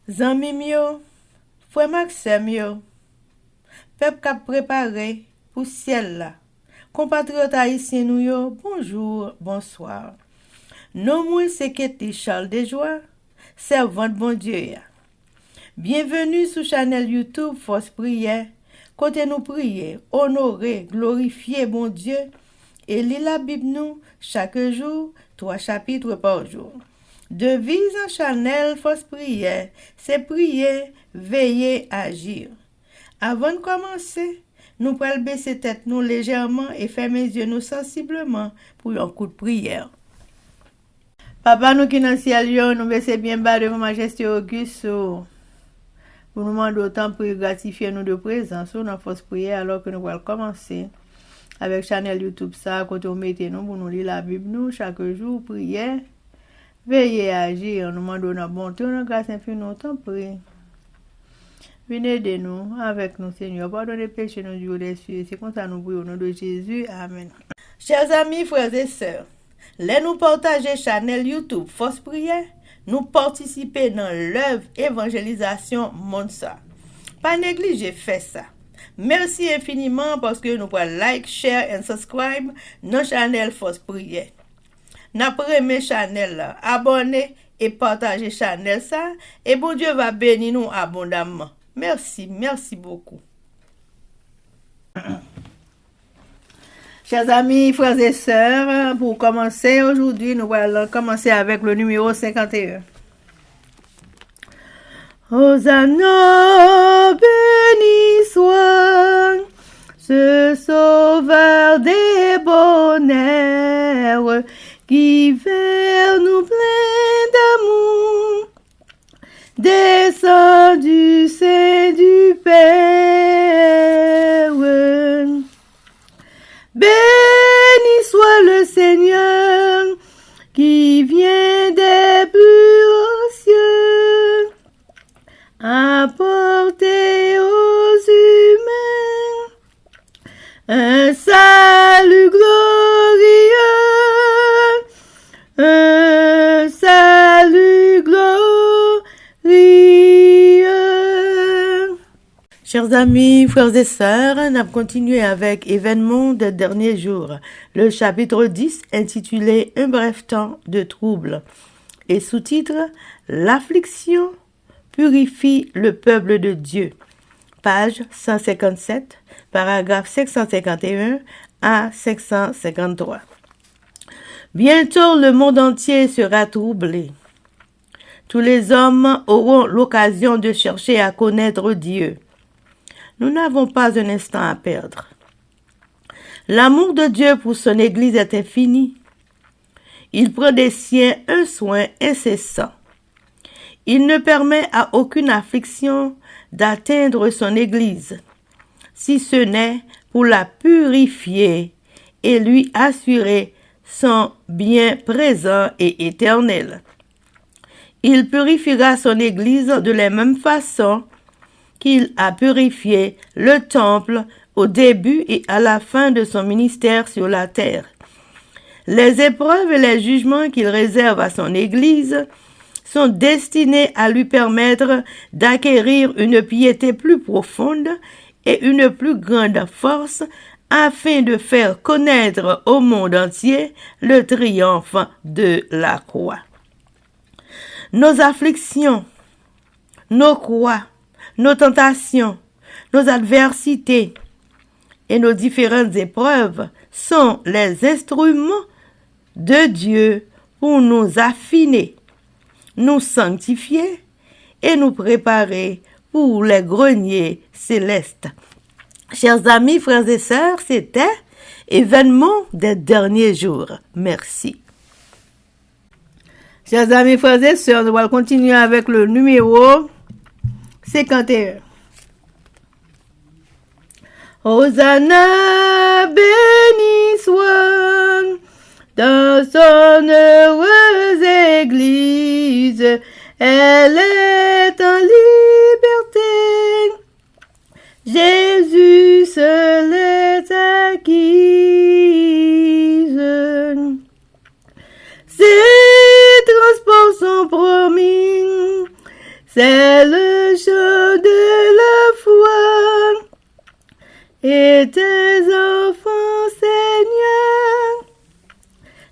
Zanmim yo, frère Maxime yo, peuple k'ap préparé pour ciel là. Compatriotes haïtiens nous yo, bonjour, bonsoir. Non moi c'est Ketty Charles Desjoie, servante bon Dieu ya. Bienvenue sur channel YouTube Force Prière, côté nous prier, honorer, glorifier bon Dieu et lire la Bible nous chaque jour, 3 chapitres par jour. Devise en channel Force Prière, c'est prier, veiller, agir. Avant de commencer, nous pouvons baisser tête nous légèrement et fermer les yeux nous sensiblement pour un coup de prière. Papa nous qui dans le ciel, nous baissons bien bas devant majesté auguste pour nous demander autant pour gratifier nous de présence dans Force Prière alors que nous allons commencer avec channel YouTube ça, quand on mettez nous pour nous lire la Bible nous chaque jour, prière. Veillez à agir, nous demandons notre bonté, notre grâce infinie, autant prier. Venez aider nous avec nous, Seigneur. Pardonnez les péchés, nous Dieu des cieux. C'est comme ça nous prions au nom de Jésus. Amen. Chers amis, frères et sœurs, les nous partager channel YouTube Force Prière, nous participer dans l'œuvre évangélisation Monsa. Pas négliger faire ça. Merci infiniment parce que nous pouvons like, share et subscribe dans channel Force Prière. N'après mes channel là, abonnez et partagez channel ça et bon Dieu va bénir nous abondamment. Merci beaucoup. Chers amis, frères et sœurs, pour commencer aujourd'hui, nous allons commencer avec le numéro 51. Hosanna, béni soit ce sauveur des bonheurs qui vers nous plein d'amour, descend du sein du Père. Béni soit le Seigneur qui vient des plus hauts cieux, apporter aux humains un salut glorieux. Un salut glorieux. Chers amis, frères et sœurs, on a continué avec événements des derniers jours. Le chapitre 10 intitulé Un bref temps de trouble et sous-titre L'affliction purifie le peuple de Dieu. Page 157, paragraphe 551 à 553. Bientôt le monde entier sera troublé. Tous les hommes auront l'occasion de chercher à connaître Dieu. Nous n'avons pas un instant à perdre. L'amour de Dieu pour son Église est infini. Il prend des siens un soin incessant. Il ne permet à aucune affliction d'atteindre son Église, si ce n'est pour la purifier et lui assurer son bien présent et éternel. Il purifiera son Église de la même façon qu'il a purifié le temple au début et à la fin de son ministère sur la terre. Les épreuves et les jugements qu'il réserve à son Église sont destinés à lui permettre d'acquérir une piété plus profonde et une plus grande force afin de faire connaître au monde entier le triomphe de la croix. Nos afflictions, nos croix, nos tentations, nos adversités et nos différentes épreuves sont les instruments de Dieu pour nous affiner, nous sanctifier et nous préparer pour les greniers célestes. Chers amis, frères et sœurs, c'était événement des derniers jours. Merci. Chers amis, frères et sœurs, nous allons continuer avec le numéro 51. Hosanna, béni soit dans son heureuse église, elle est en liberté. Jésus seul est acquise. Ses transports sont promis, C'est le chant de la foi. Et tes enfants, Seigneur,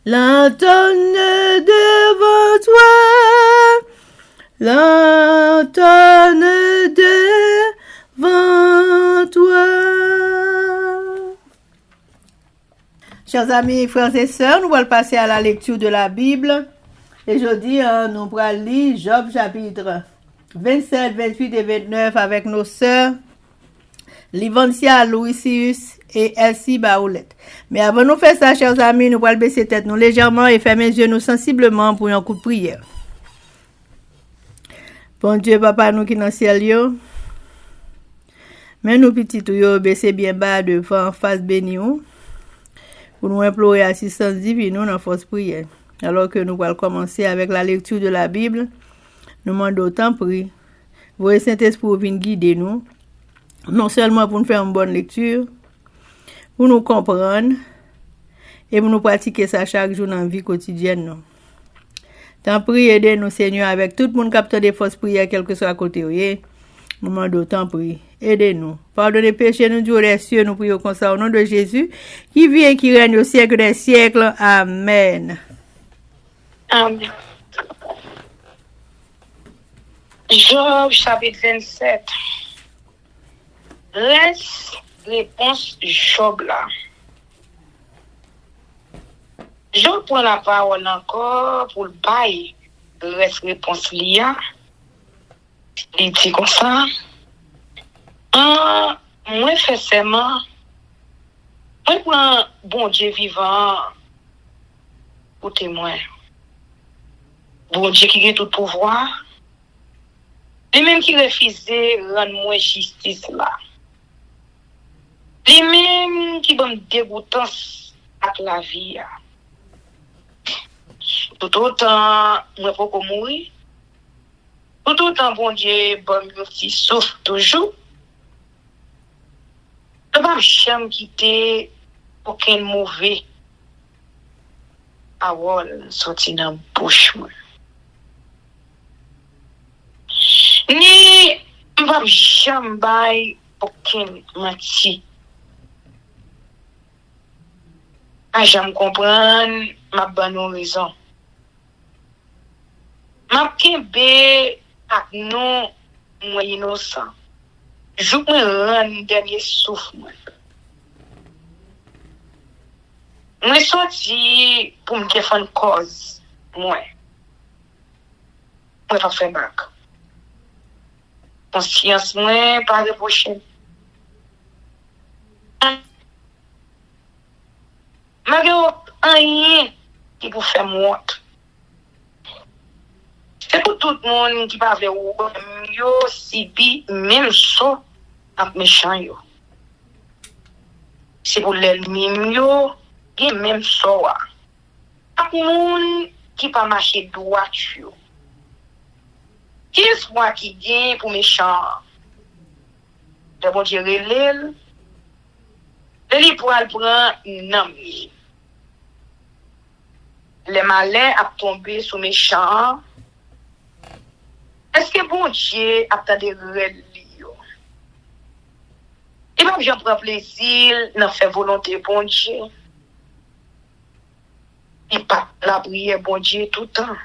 l'entonnent devant toi, l'entonnent devant toi. Chers amis, frères et sœurs, nous allons passer à la lecture de la Bible. Et aujourd'hui, nous allons lire Job chapitre 27, 28 et 29 avec nos sœurs Livancia Louisius et Elsie Baoulette. Mais avant de faire ça, chers amis, nous allons baisser tête nous légèrement et fermer les yeux nous sensiblement pour un coup de prière. Bon Dieu, papa, nous qui dans le ciel, yo. Mais nous petits tout yo, baisser bien bas devant face béni pour nous implorer assistance divine dans la force prière. Alors que nous allons commencer avec la lecture de la Bible, nous demandons autant prix. Voyez Saint-Esprit venir guider nous, non seulement pour nous faire une bonne lecture, pour nous comprendre et pour nous pratiquer ça chaque jour dans la vie quotidienne. Tant prie, aidez-nous, Seigneur, avec tout le monde capteur des forces prières, quel que soit à côté. Nous demandons tant prie, aidez-nous. Pardonnez péchés, nous Dieu des cieux, nous prions comme ça au nom de Jésus, qui vit et qui règne au siècle des siècles. Amen. Amen. Job chapitre 27. Reste réponse Job là. Job prend la parole encore pour le bail. Reste réponse liya. Il dit comme ça. Moi fais seulement. Moi prends bon Dieu vivant pour témoin. Bon Dieu qui a tout pouvoir. Les mêmes qui refusent rendre moi justice là. Les mêmes qui vont me dégoûter avec la vie. Tout autant, moi pas mourir. Tout autant, bon Dieu, bon merci, sauf toujours. Je ne vais jamais quitter aucun mauvais parole sorti dans la bouche. Ni je ne vais jamais bailler aucun menti. Je comprendre ma bonne raison. Ma kembe ak non moi innocent. Je me rends dernier souffle. Moi sorti pour me défendre cause moi. Moi pas faire bac. Conscience moi pas reprocher. Malgré rien qui pour faire moi. C'est pour tout le monde qui parle de yo sibi même ça avec méchant yo. C'est pour l'ennemi yo qui même ça. Ak moun qui pas marcher droit yo. Qui soit qui gagne pour méchant. De bon Dieu relève. Le pour al prend non. Les malins a tombé sous méchant. Est-ce que bon Dieu a des religions? Et même j'en prends plaisir dans faire volonté bon Dieu. Il pas la prière bon Dieu tout le temps.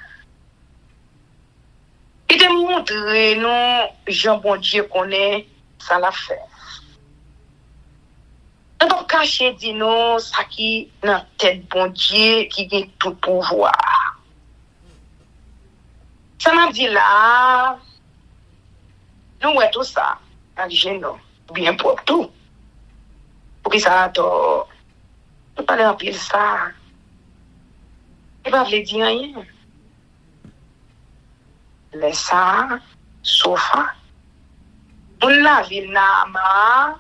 Il te montre non Jean bon Dieu connaît ça l'a fait. On peut cacher dit non ça qui dans tête bon Dieu qui a tout pouvoir. Ça m'a dit là, nous ouais tout ça, avec géno, bien propre tout. Pour que ça to, nous pas remplir ça. Et pas vle dire rien. Laisse ça, sofa. On la ville nama,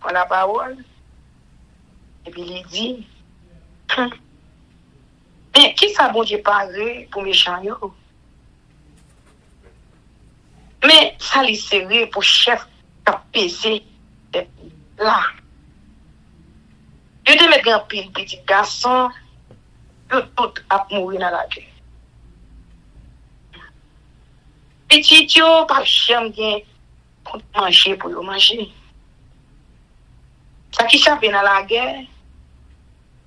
on la parole. Et puis il dit, mais qui ça bon Dieu parler pour méchant yo? Mais ça lui serré pour chef apaiser là. Je te mets un petit garçon, tout a mourir dans la guerre. Petit yo, pas cham gen pour manger pour yo manger. Ça qui chape dans la guerre,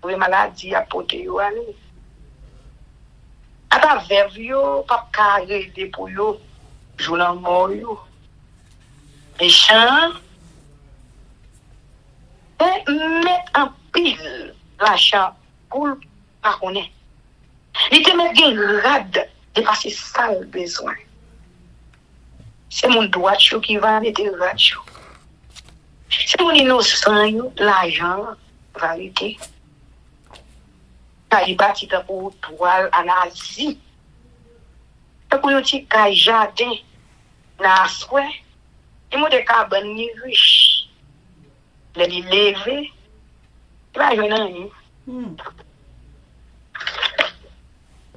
pour les maladies à porter yo aller. À travers yo, pas carré pour yo, jouant mort yo. Méchant, mettre en pile l'achat pour pas connaître. Il te met gen rade de passer ça le besoin. C'est mon droit qui va mettre rade. C'est mon innocent, l'argent va arrêter. Il bâtit pour toile en Asie. C'est pour un petit jardin dans la soie. Il m'a des cabanes ni riches. Les lever. Il va jouer dans lui.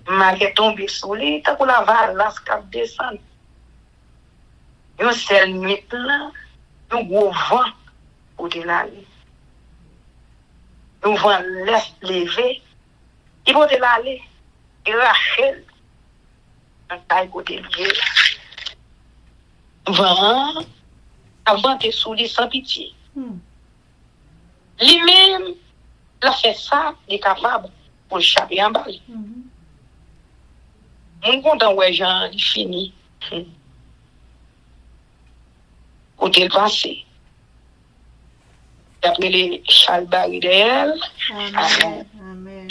Malgré tomber sous lui, t'as pour la valasse qui descend. Il y a un seul nuit là, un gros vent pour de l'aller. Un vent laisse lever. Il faut de l'aller. Il rachète. Un taille côté lié. Vent, avant de sous lui sans pitié. Lui-même, il a fait ça, il est capable pour échapper en bas. Mon content, ouais, Jean, il finit. Côté le passé. D'après les chalbari d'elle. Amen.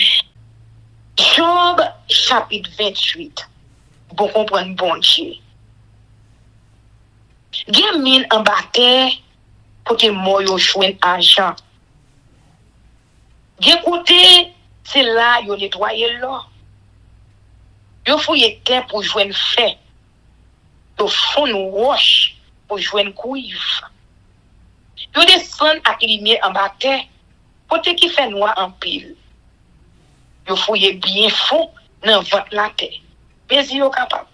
Job, chapitre 28. Bon comprendre, bon Dieu. Gen mine en bataille, côté moi, yo chouen argent. Gen côté, c'est là, yo nettoyer l'eau. Yo fouille terre pour joindre fait. Yo fond roche pour joindre cuivre. Yo descend à lumière en bataille, côté qui fait noir en pile. Yo fouille bien fond dans ventre la terre. Mais yo capable.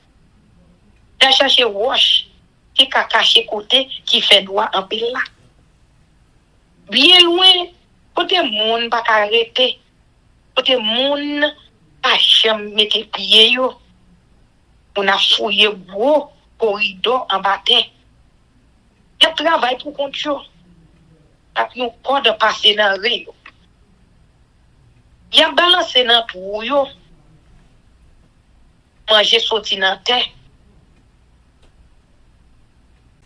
De chercher roche qui ka caché côté qui fait noir en pile là. Bien loin, côté monde pas arrêter. Côté monde pas jamais mettre pied yo. On a fouillé gros corridor en bataille. Il travail pour compte yo. T'as un code passer dans rue. Il a balancé dans tout yo. Manger sorti dans terre.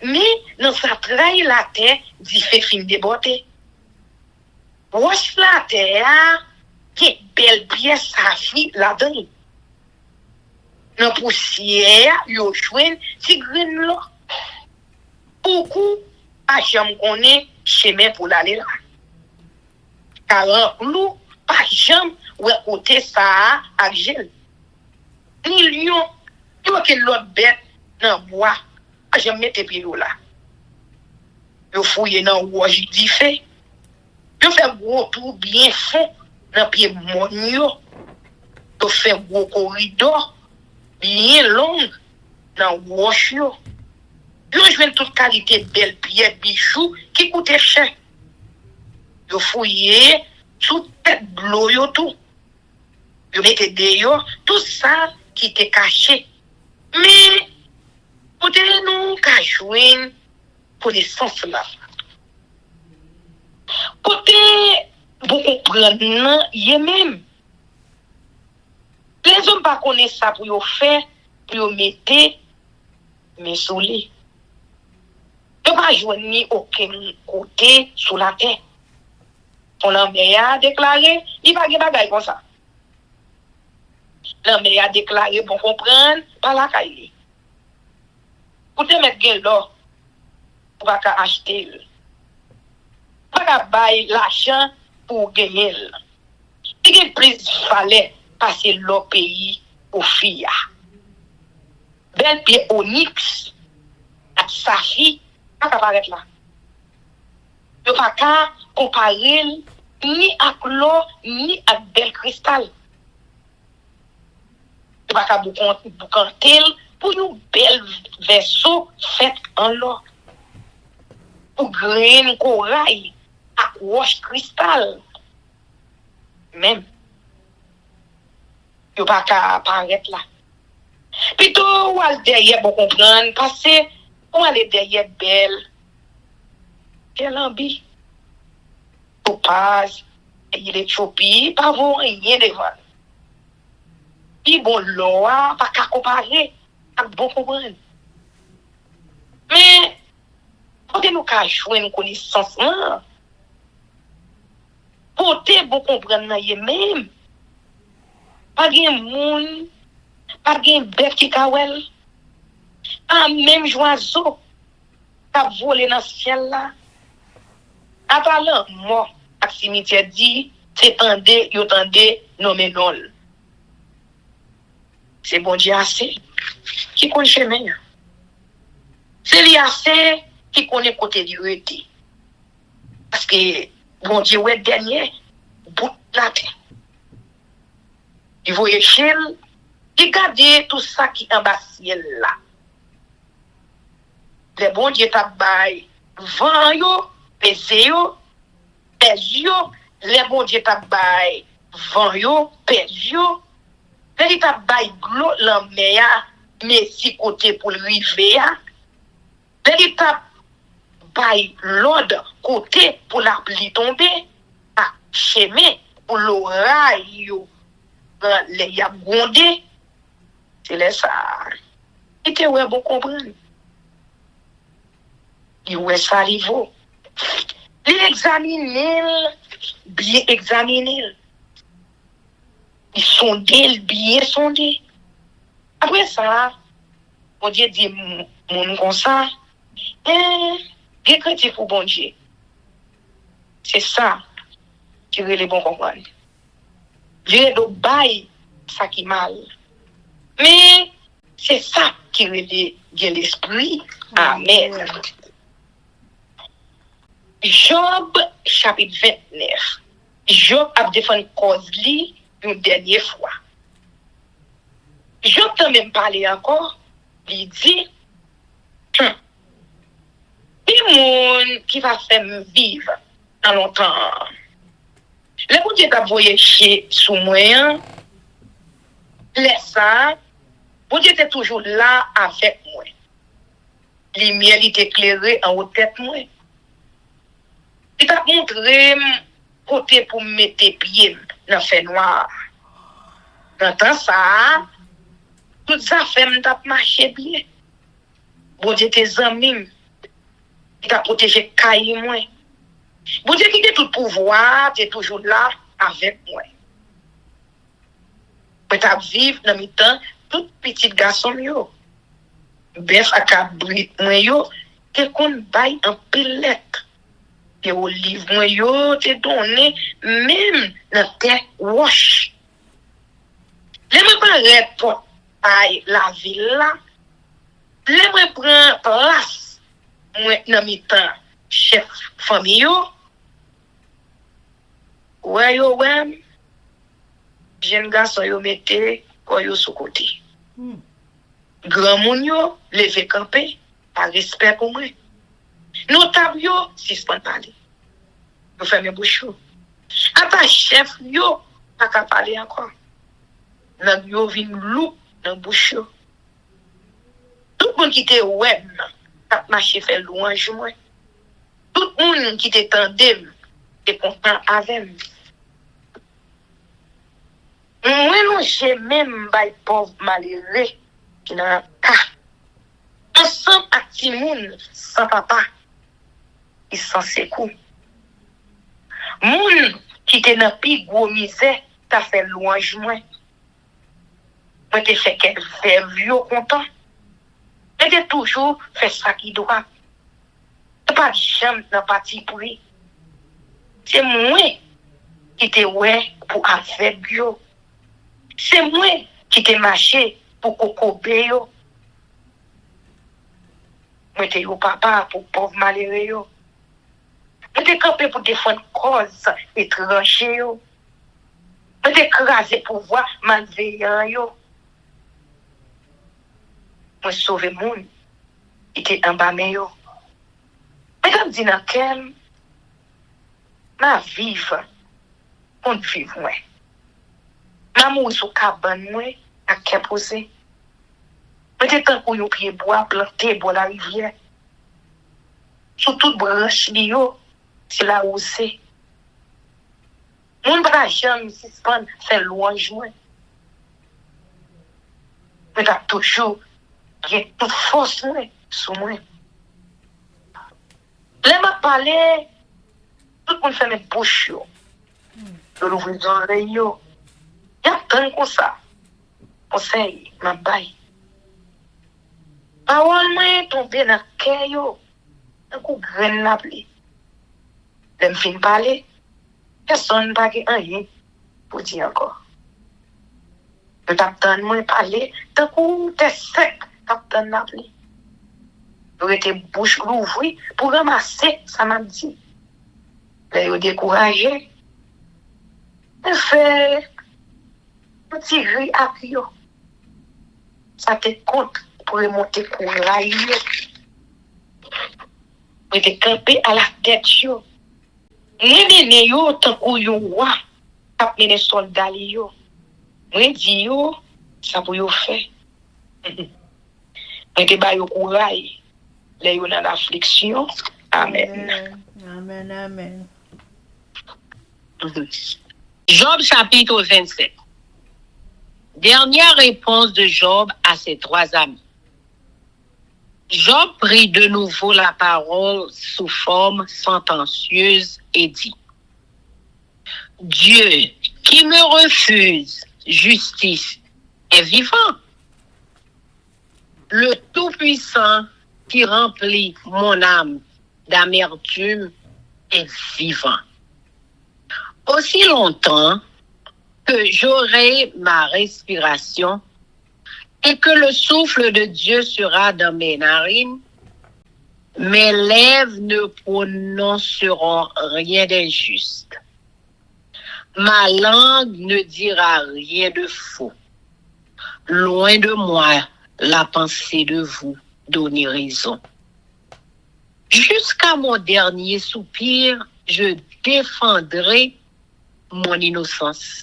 Mais dans sa trahi la terre, dit fait film déborder. Roche la terre, qui belle pièce sa fille là-dedans. Dans poussière, yo chouine, si green là. Beaucoup, pas jamais connaît chemin pour l'aller là. Car un clou, pas jamais ou côté ça avec gel. Ni lion, tu vois que l'autre bête dans bois, pas jamais mettre pied là. Yo fouille dans roche dit fait. Yo fait gros tour bien fond dans pied monio. Yo fait gros corridor bien long dans roche yo. Yo joine toute qualité belle pièce bijoux qui coûtait cher. Yo fouillé sous tête bleu yo tout. Yo mette dehors tout ça qui était caché. Mais pour nous ka joine connaissance là. Côté vous comprendre y même. Les hommes pas connaissent ça pour yo faire pour yo mettre mais souli. Yo pas joindre aucun côté sous la terre. On l'a a déclaré, il va gen bagay comme ça. L'homme a déclaré pour comprendre par la caille. Pour te mettre gen là, pour pas acheter. Pas bailler l'argent pour gagner. Il y a plus fallait passer l'autre pays au FIA. Belle pied onyx, avec sa fille, pas apparaître là. Il n'y a pas comparer ni avec l'eau, ni avec belle cristal. Il n'y a pas boucanter pour une belle vaisseau fait en l'eau. Pour grain corail, à roche cristal. Même. Il n'y a pas qu'à apparaître là. Plutôt, ou aller derrière pour comprendre, parce que, ou aller derrière belle, quelle envie. Topaz, il est chopi, pas vous rien devant. Puis bon, l'or, pas qu'à comparer, avec bon comprendre. Mais, quand nous qu'à jouer une connaissance, côté bon comprendre, même, pas de monde, pas de bête qui kawel, pas même joiseau, qui a volé dans le ciel là. À parlant, moi, à cimetière dit, c'est tendé, yo tendé, nommé non. C'est bon Dieu assez, qui connaît chemin. C'est lui assez, qui connaît côté du rete. Parce que, bon Dieu, ouais, dernier, bout de la terre. Il voyait chez il garde tout ça qui est en bas ciel là. Le bon Dieu t'a bail, vent yo, pesé yo, pèse yo, le bon Dieu t'a bail, vent yo, pèse yo, le t'a bail glo l'emmea, mais si côté pour le river, le t'a bail l'autre côté pour la pluie tomber, à chemin pour l'oreille yo, le yab gondé, c'est là ça. Et te ouais bon comprendre. Il ouais ça niveau. L'examiner, bien examiner. Il sondé, bien sondé. Après ça, mon Dieu dit, mon comme ça, bien chrétien pour bon Dieu. C'est ça qui est le bon comprendre. Virer de bail, ça qui mal. Mais c'est ça qui est l'esprit. Amen. Job, chapitre 29. Job a défendu cause li une dernière fois. Job t'a même parlé encore. Il dit, le monde qui va faire me vivre dans longtemps. Le bon Dieu t'a voyagé sous moi, laisse ça. Bon Dieu était toujours là avec moi. Lumière il éclairé en haut tête moi. Il t'a montré côté pour mettre pied dans fait noir. Dans temps ça, toutes ça fait m't'a marché bien. Bon Dieu tes amis, il t'a protégé caille moi. Bon Dieu qui a tout pouvoir, tu es toujours là avec moi. Moi t'a vivre dans mi temps tout petit garçon yo. Bef à cabrit moi yo, quelqu'un bail en pilette. Et olive moi yo te donné même dans terre wash. Les me paraît pour aille la ville là. Les me prend place moi dans mi temps chef famille yo. Ouais yo ouais. Jeune garçon yo mette quoi yo sous côté. Grand moun yo levé camper par respect pour moi. Notable yo suspend parler. Yo ferme bouche. Ata chef yo pas ka parler encore. Nan yo vinn loup dans bouche. Tout monde qui te web t'a marché faire louange moi. Tout monde qui te tendem est content avec. Moi non j'ai même bay pauvre malheureux qui n'a pas ensemble avec ti moun sans papa il sans secours. Moun qui te dans pi gros misère t'a fait louange moi. Moi te fait qu'elle fait vieux content. Et te toujours fait ça qui doit. Pas de jamais dans parti pour lui. C'est moi qui te ouais pour avec yo. C'est moi qui te marché pour cocober yo. Moi te yo papa pour pauvre malheureux yo. Moi te campé pour défendre cause étranger yo. Moi te craser pouvoir malveillant yo. Moi sauver moun qui te embamé yo. Mais comme dit dans quel ma vivre on vivre moi. Ma mou sou cabane moi à qu'est posé. Mettez tant qu'on yon pied bois, planté, bois la rivière. Sous toute branche, c'est là où c'est. Moun pa jamais suspend fait louange moi. Mais t'as toujours gen toute force moi sous moi. Là m'a parlé tout le monde fait mes bouches yo. Yo l'ouvre les oreilles yo. Y a tant comme ça. Conseil m'a bail. Parole moi tombé dans cœur yo. Un coup graine la pli. L'aime fin parler. Personne pas qui rien pour dire encore. Le capitaine m'a parlé, d'un coup, t'es sec, capitaine n'a appelé. Il était bouche ouverte pour ramasser, ça m'a dit. Là, il a découragé. Il fait un petit riz à pio. Ça te compte pour remonter courage. Il était campé à la tête. Les yo tant qu'on yo wa k'ap mene soldat li yo. Mwen di yo ça pour yo faire. Mwen te ba yo courage. Les yo dans l'affliction. Amen. Amen, amen. Job chapitre 27. Dernière réponse de Job à ses 3 amis. Job prit de nouveau la parole sous forme sentencieuse et dit: Dieu qui me refuse justice est vivant. Le Tout-Puissant qui remplit mon âme d'amertume est vivant. Aussi longtemps que j'aurai ma respiration et que le souffle de Dieu sera dans mes narines, mes lèvres ne prononceront rien d'injuste. Ma langue ne dira rien de faux. Loin de moi la pensée de vous donner raison. Jusqu'à mon dernier soupir, je défendrai mon innocence.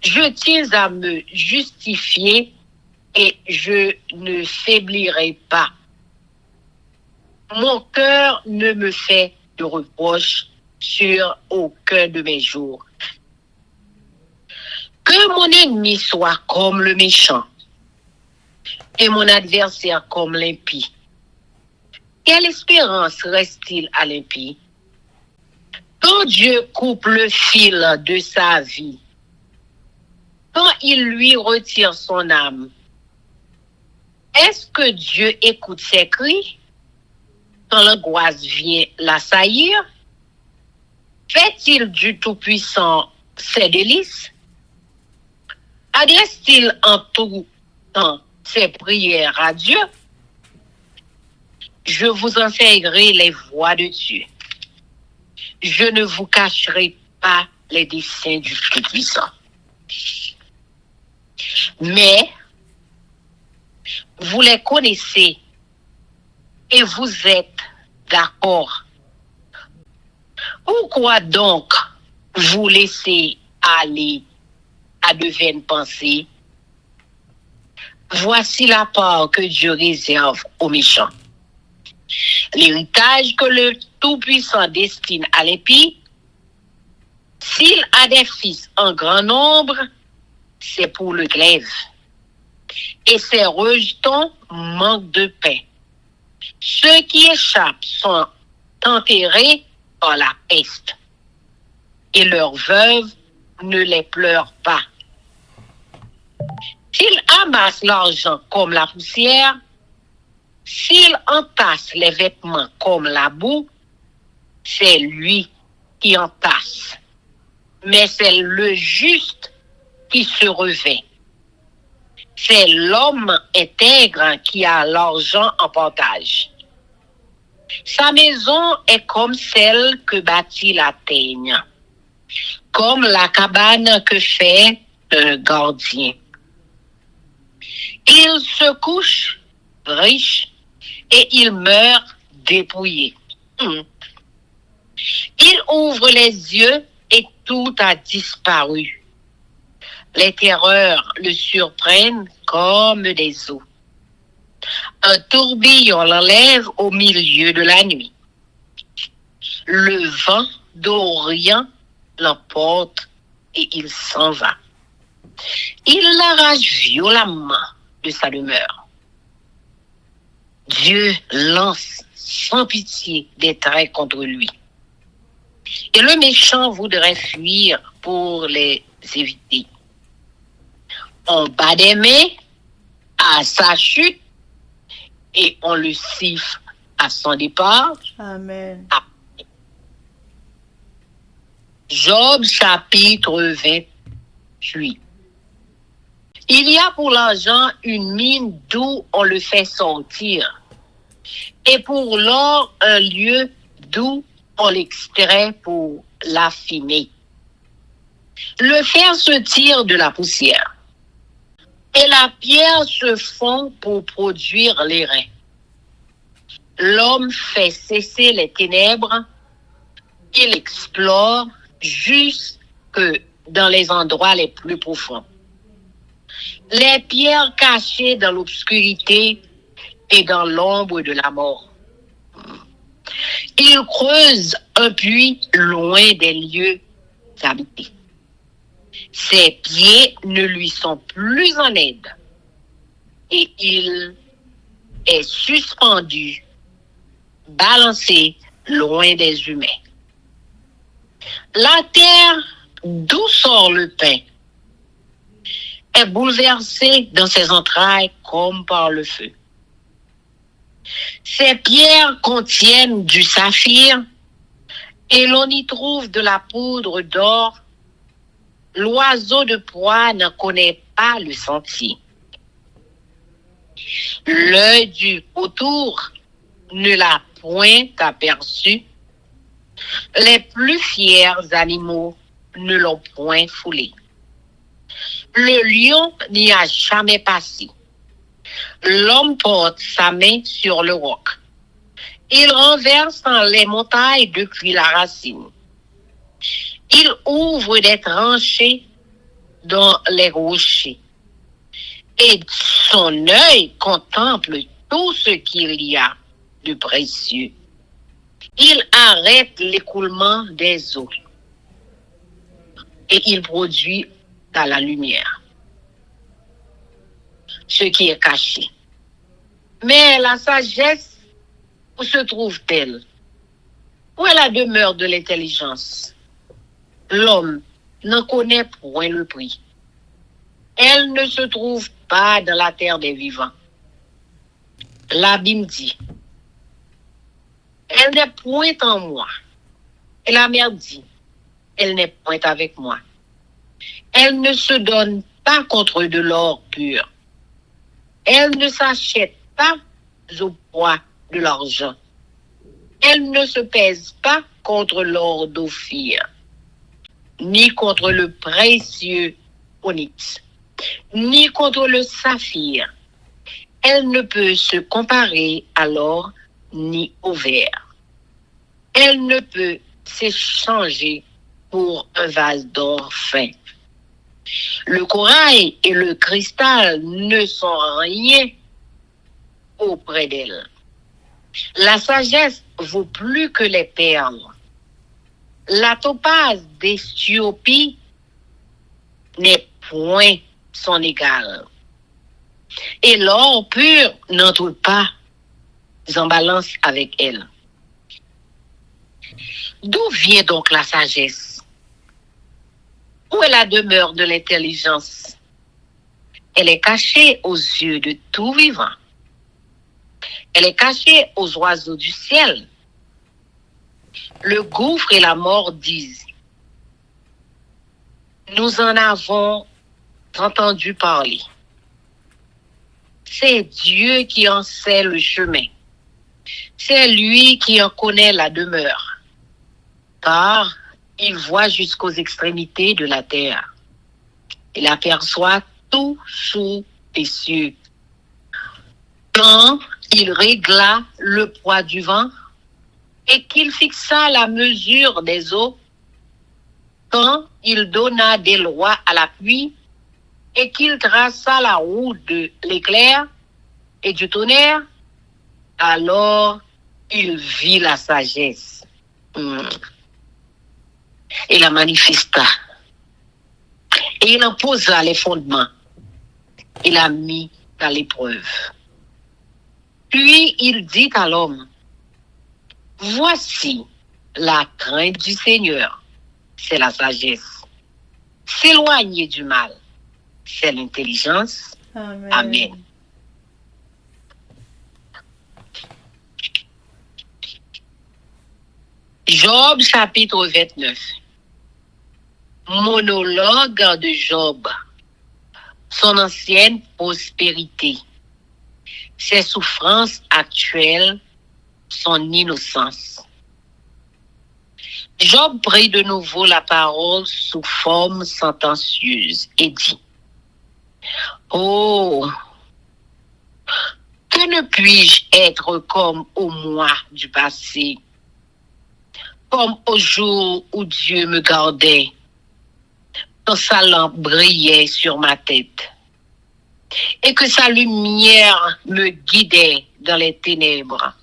Je tiens à me justifier et je ne faiblirai pas. Mon cœur ne me fait de reproche sur aucun de mes jours. Que mon ennemi soit comme le méchant et mon adversaire comme l'impie. Quelle espérance reste-t-il à l'impie? Quand Dieu coupe le fil de sa vie, quand il lui retire son âme, est-ce que Dieu écoute ses cris quand l'angoisse vient l'assaillir? Fait-il du Tout-Puissant ses délices? Adresse-t-il en tout temps ses prières à Dieu? Je vous enseignerai les voies de Dieu. Je ne vous cacherai pas les desseins du Tout-Puissant. Mais vous les connaissez et vous êtes d'accord. Pourquoi donc vous laissez aller à de vaines pensées? Voici la part que Dieu réserve aux méchants. L'héritage que le Tout-Puissant destine à l'impie, s'il a des fils en grand nombre, c'est pour le glaive. Et ses rejetons manquent de pain. Ceux qui échappent sont enterrés par la peste. Et leurs veuves ne les pleurent pas. S'il amasse l'argent comme la poussière, s'il entasse les vêtements comme la boue, c'est lui qui entasse. Mais c'est le juste qui se revêt. C'est l'homme intègre qui a l'argent en partage. Sa maison est comme celle que bâtit la teigne, comme la cabane que fait un gardien. Il se couche riche et il meurt dépouillé. Il ouvre les yeux et tout a disparu. Les terreurs le surprennent comme des eaux. Un tourbillon l'enlève au milieu de la nuit. Le vent d'Orient l'emporte et il s'en va. Il l'arrache violemment de sa demeure. Dieu lance sans pitié des traits contre lui. Et le méchant voudrait fuir pour les éviter. On bat des mains à sa chute et on le siffle à son départ. Amen. Job chapitre 28. Il y a pour l'argent une mine d'où on le fait sortir, et pour l'or un lieu d'où on l'extrait pour l'affiner. Le fer se tire de la poussière, et la pierre se fond pour produire l'airain. L'homme fait cesser les ténèbres, il explore jusque dans les endroits les plus profonds. Les pierres cachées dans l'obscurité et dans l'ombre de la mort. Il creuse un puits loin des lieux habités. Ses pieds ne lui sont plus en aide et il est suspendu, balancé loin des humains. La terre d'où sort le pain est bouleversée dans ses entrailles comme par le feu. Ces pierres contiennent du saphir et l'on y trouve de la poudre d'or. L'oiseau de proie ne connaît pas le sentier. L'œil du autour ne l'a point aperçu. Les plus fiers animaux ne l'ont point foulé. Le lion n'y a jamais passé. L'homme porte sa main sur le roc. Il renverse dans les montagnes depuis la racine. Il ouvre des tranchées dans les rochers. Et son œil contemple tout ce qu'il y a de précieux. Il arrête l'écoulement des eaux. Et il produit à la lumière ce qui est caché. Mais la sagesse, où se trouve-t-elle? Où est la demeure de l'intelligence? L'homme n'en connaît point le prix. Elle ne se trouve pas dans la terre des vivants. L'abîme dit, elle n'est point en moi. Et la mer dit, elle n'est point avec moi. Elle ne se donne pas contre de l'or pur. Elle ne s'achète pas au poids de l'argent. Elle ne se pèse pas contre l'or d'Ophir, ni contre le précieux onyx, ni contre le saphir. Elle ne peut se comparer à l'or ni au verre. Elle ne peut s'échanger pour un vase d'or fin. Le corail et le cristal ne sont rien auprès d'elle. La sagesse vaut plus que les perles. La topaze d'Éthiopie n'est point son égal. Et l'or pur n'entre pas en balance avec elle. D'où vient donc la sagesse? Où est la demeure de l'intelligence? Elle est cachée aux yeux de tout vivant. Elle est cachée aux oiseaux du ciel. Le gouffre et la mort disent, nous en avons entendu parler. C'est Dieu qui en sait le chemin. C'est lui qui en connaît la demeure. Car il voit jusqu'aux extrémités de la terre. Il aperçoit tout sous les cieux. Quand il régla le poids du vent et qu'il fixa la mesure des eaux, quand il donna des lois à la pluie et qu'il traça la route de l'éclair, et du tonnerre, alors il vit la sagesse. Et la manifesta. Et il en posa les fondements. Il a mis à l'épreuve. Puis il dit à l'homme, voici la crainte du Seigneur, c'est la sagesse. S'éloigner du mal, c'est l'intelligence. Amen. Amen. Job chapitre 29. Monologue de Job. Son ancienne prospérité. Ses souffrances actuelles, son innocence. Job prit de nouveau la parole sous forme sentencieuse et dit, oh, que ne puis-je être comme au mois du passé, comme au jour où Dieu me gardait, quand sa lampe brillait sur ma tête, et que sa lumière me guidait dans les ténèbres.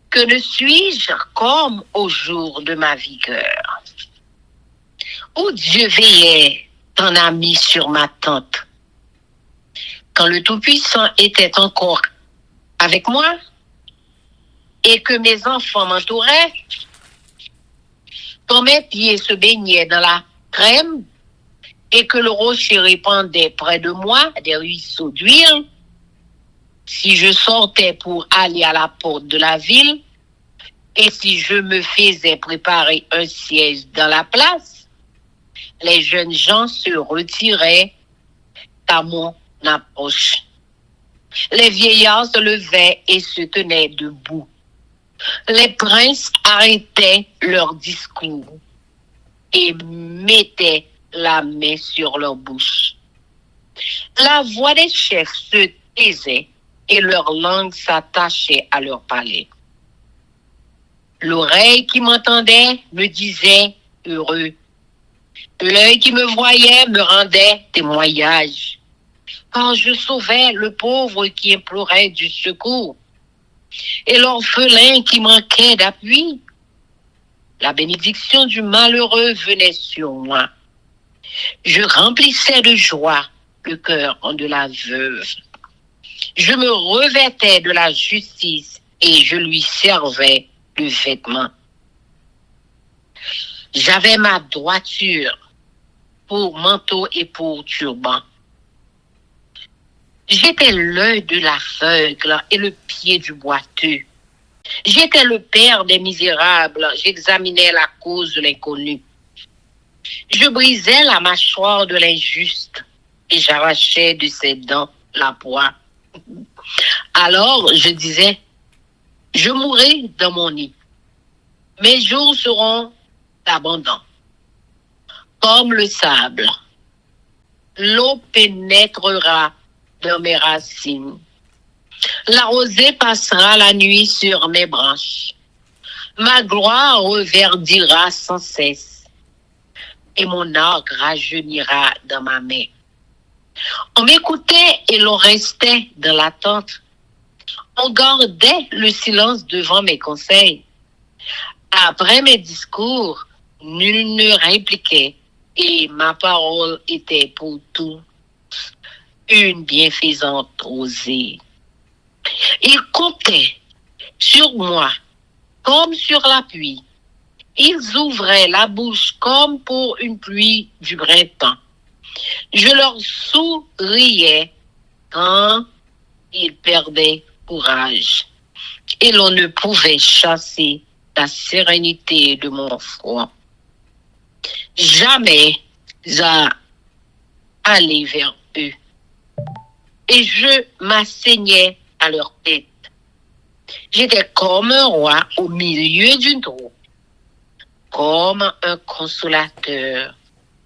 Que ne suis-je comme au jour de ma vigueur, où Dieu veillait en ami sur ma tente, quand le Tout-Puissant était encore avec moi, et que mes enfants m'entouraient, quand mes pieds se baignaient dans la crème, et que le rocher répandait près de moi des ruisseaux d'huile, si je sortais pour aller à la porte de la ville, et si je me faisais préparer un siège dans la place, les jeunes gens se retiraient à mon approche. Les vieillards se levaient et se tenaient debout. Les princes arrêtaient leur discours et mettaient la main sur leur bouche. La voix des chefs se taisait et leur langue s'attachait à leur palais. L'oreille qui m'entendait me disait heureux. L'œil qui me voyait me rendait témoignage. Quand je sauvais le pauvre qui implorait du secours et l'orphelin qui manquait d'appui, la bénédiction du malheureux venait sur moi. Je remplissais de joie le cœur de la veuve. Je me revêtais de la justice et je lui servais de vêtement. J'avais ma droiture pour manteau et pour turban. J'étais l'œil de l'aveugle et le pied du boiteux. J'étais le père des misérables, j'examinais la cause de l'inconnu. Je brisais la mâchoire de l'injuste et j'arrachais de ses dents la proie. Alors je disais, je mourrai dans mon nid. Mes jours seront abondants, comme le sable. L'eau pénétrera dans mes racines. La rosée passera la nuit sur mes branches. Ma gloire reverdira sans cesse. Et mon arc rajeunira dans ma main. On m'écoutait et l'on restait dans l'attente. On gardait le silence devant mes conseils. Après mes discours, nul ne répliquait et ma parole était pour tout une bienfaisante rosée. Ils comptaient sur moi comme sur la pluie. Ils ouvraient la bouche comme pour une pluie du printemps. Je leur souriais quand ils perdaient courage. Et l'on ne pouvait chasser la sérénité de mon front. Jamais à aller vers eux. Et je m'asseignais à leur tête. J'étais comme un roi au milieu d'une troupe, comme un consolateur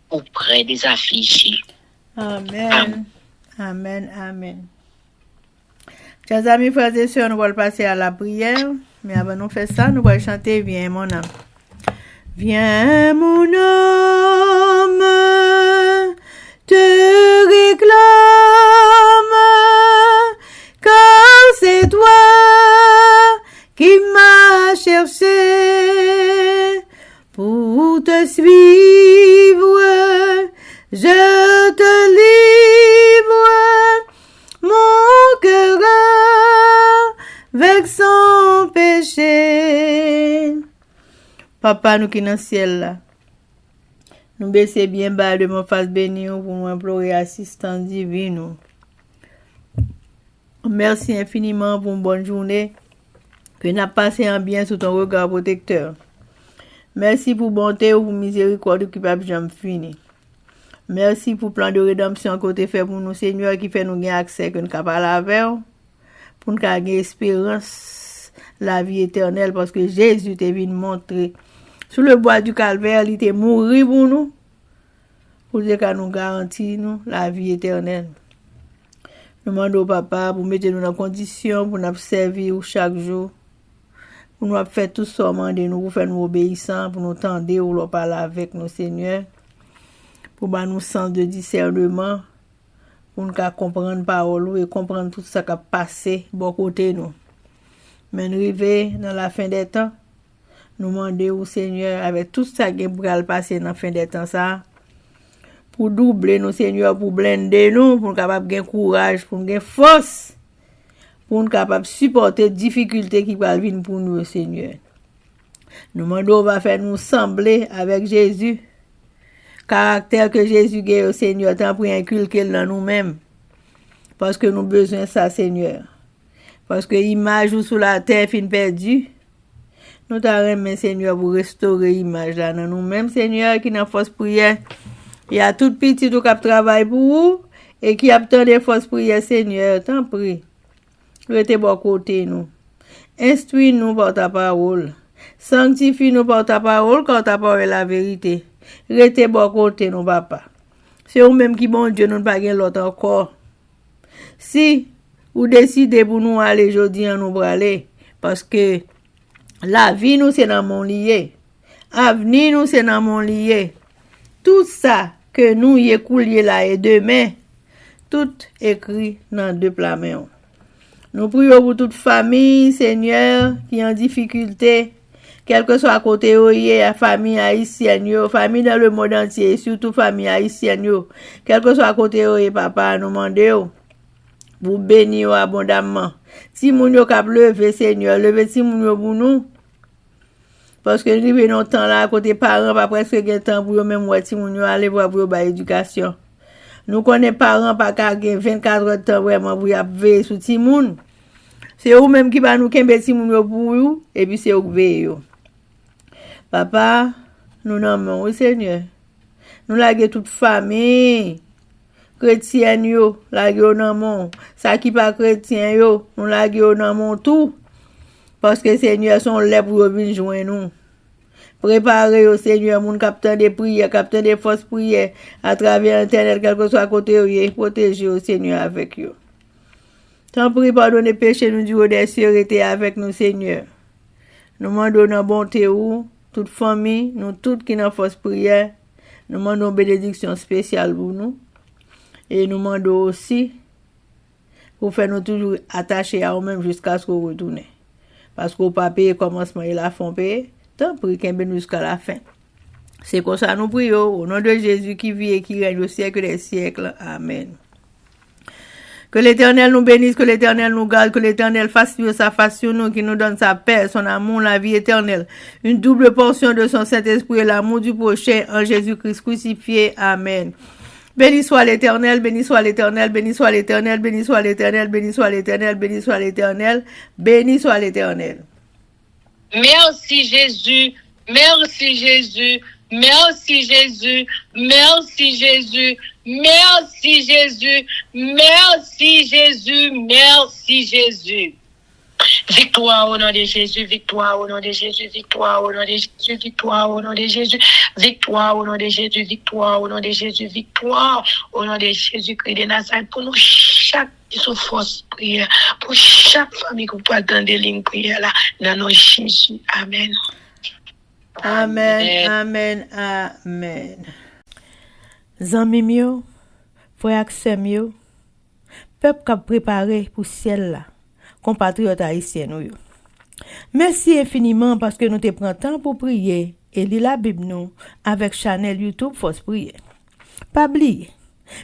auprès des affligés. Amen. Amen. Amen. Chers amis, frères et sœurs, nous allons passer à la prière. Mais avant de faire ça, nous allons chanter Viens mon âme. Viens mon âme, te réclame, car chercher pour te suivre. Je te livre mon cœur avec son péché. Papa, nous qui dans le ciel là, nous baissons bien bas de mon face béni pour nous implorer assistance divine. Merci infiniment pour une bonne journée que nous avons passé en bien sous ton regard protecteur. Merci pour bonté ou pour miséricorde qui peut jamais finir. Merci pour le plan de rédemption que tu fait pour nous, Seigneur, qui fait nous gagner accès que nous sommes capables avec, pour nous gagner espérance, la vie éternelle, parce que Jésus t'est venu montrer sur le bois du calvaire, il était mort pour nous, pour dire qu'il nous garantit nous la vie éternelle. Nous demandons au Papa pour mettre nous dans condition, pour nous servir chaque jour, pour nous faire tout ce qu'on de nous, pour faire nous obéissants, pour nous tendre ou nous parler avec nous, Seigneur, pour nous sens de discernement, pour nous comprendre la parole et comprendre tout ce qui a passé bon côté nous. Mais nous arrivons dans la fin des temps, nous demandons au Seigneur, avec tout ça qui va passer dans la fin des temps, ça, pour doubler nous, Seigneur, pour blender nous, pour nous capables de courage, pour nous gagner force, pour nous capables de supporter les difficultés qui vont venir pour nous, Seigneur. Nous demandons, va faire nous sembler avec Jésus, caractère que Jésus a au Seigneur, tant pour inculquer dans nous-mêmes, parce que nous avons besoin de ça, Seigneur. Parce que l'image sous la terre fin perdue, nous t'arrêtons, Seigneur, pour restaurer l'image là dans nous-mêmes, Seigneur, qui n'a force prière. Il y a tout petit qui travaille pour vous et qui a tant de force prière, Seigneur, t'en prie. Restez bon côté nous. Instruis-nous par ta parole. Sanctifie-nous par ta parole, car ta parole est la vérité. Restez bon côté nous, papa. C'est vous-même qui, bon Dieu, nous ne pas l'autre encore. Si vous décidez pour nous aller aujourd'hui, nous aller, parce que la vie, nous, c'est dans mon lié. Avenir, nous, c'est dans mon lié. Tout ça que nous y écoulions là et demain, tout écrit dans deux plats. Nous prions pour toute famille, Seigneur, qui est en difficulté, quel que soit à côté où il y a famille haïtienne, famille dans le monde entier, surtout famille haïtienne, quel que soit à côté où il y a papa, nous demandons, vous bénir abondamment. Si moun yo kap lever, Seigneur, levez si moun yo pour nous. Parce que nous venons temps là, à côté parents, pas presque gen temps pour eux même ouais, si moun yo aller voir pour ba éducation. Nous connaissons parents pas ka gen 24 heures de temps vraiment pour y veiller sur ti moun. C'est eux même qui va nous kembe ti moun yo pour vous et puis c'est eux qui veille yo. Papa, nous nommons au Seigneur. Nous laguer toute famille chrétienne yo, laguer au nommons. Ça qui pas chrétien yo, nous laguer au nommons tout. Parce que Seigneur sont là pour venir joindre nous. Préparez au Seigneur, mon capitaine des prières, capitaine des fausses prières, à travers Internet, quel que soit à côté, protégez au Seigneur avec eux. Tant pis, pardonnez péché, nous Dieu des cieux, restez avec nous, Seigneur. Nous demandons notre bonté ou, toute famille, nous toutes qui n'ont fausse prière, nous demandons une bénédiction spéciale pour nous. Et nous demandons aussi, pour faire nous toujours attachés à nous-mêmes jusqu'à ce qu'on retourne. Parce qu'on ne peut pas payer commencement et la fin payer, tant pis qu'on bénisse jusqu'à la fin. C'est comme ça nous prions, au nom de Jésus qui vit et qui règne au siècle des siècles. Amen. Que l'Éternel nous bénisse, que l'Éternel nous garde, que l'Éternel fasse sa face sur nous, qui nous donne sa paix, son amour, la vie éternelle. Une double portion de son Saint-Esprit et l'amour du prochain en Jésus-Christ crucifié. Amen. Béni soit l'Éternel, béni soit l'Éternel, béni soit l'Éternel, béni soit l'Éternel, béni soit l'Éternel, béni soit l'Éternel, béni soit l'Éternel. Merci Jésus, merci Jésus, merci Jésus, merci Jésus, merci Jésus, merci Jésus, merci Jésus. Victoire au nom de Jésus, victoire au nom de Jésus, victoire au nom de Jésus, victoire au nom de Jésus, victoire au nom de Jésus, victoire au nom de Jésus, victoire au nom de Jésus-Christ de Nazareth pour nous chaque force prière, pour chaque famille qui peut attendre des lignes prière là, dans nos Jésus. Amen. Amen, amen, amen. Zanmi mio, frère Axem yo, peuple qui préparé pour ciel là. Compatriotes haïtiens nous. Merci infiniment parce que nous te prenons temps pour prier et lire la Bible nous avec Chanel YouTube Force Prière. Pas oublier.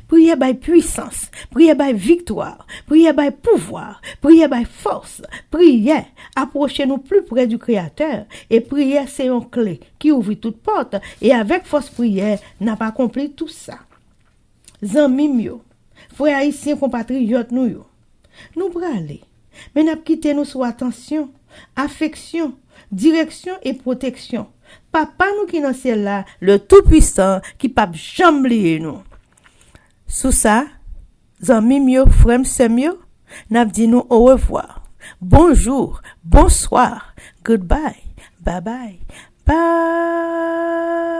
Prière by puissance, prière by victoire, prière by pouvoir, prière by force, prière, approchez-nous plus près du Créateur et prière c'est une clé qui ouvre toute porte et avec force prière n'a pas accompli tout ça. Zanmi mio, frères haïtiens compatriotes nous pour aller, mais n'a quitté nous sous attention, affection, direction et protection. Papa nous qui dans ciel là, le tout-puissant qui pas jamais oublier nous. Sous ça, zanmi mio, frère semio, n'a dit nous au revoir. Bonjour, bonsoir, goodbye, bye bye, bye.